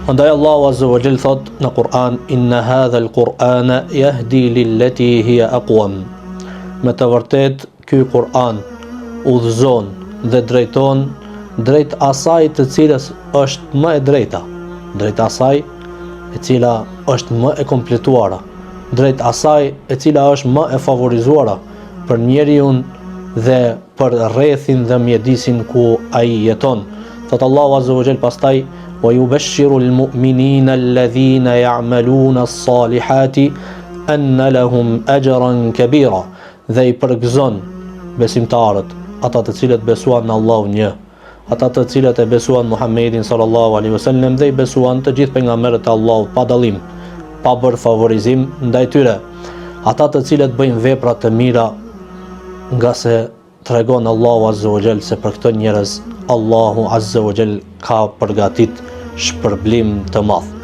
Andaj Allahu Azza wa Jall thot në Kur'an: Inna hadha al-Qur'ana yahdi lillati hiya aqwam. Me të vërtet ky Kur'an udhëzon dhe drejton drejt asaj të cilës është më e drejta, drejt asaj e cila është më e kompletuara, drejt asaj e cila është më e favorizuara për njeriu dhe për rrethin dhe mjedisin ku ai jeton. Thot Allahu Azza wa Jall pastaj: وَيُبَشِّرُ الْمُؤْمِنِينَ الَّذِينَ يَعْمَلُونَ الصَّالِحَاتِ أَنَّ لَهُمْ أَجْرًا كَبِيرًا. Dhe i përgëzon besimtarët, ata të cilët besuan në Allahun një, ata të cilët e besuan Muhammedin sallallahu alaihi wasallam dhe i besuan të gjithë pejgamberët e Allahut pa dallim, pa bërë favorizim ndaj tyre, ata të cilët bëjnë vepra të mira, nga se tregon Allahu Azza wa Jall se për këto njerëz Allahu Azza wa Jall ka përgatit shpërblim të madh.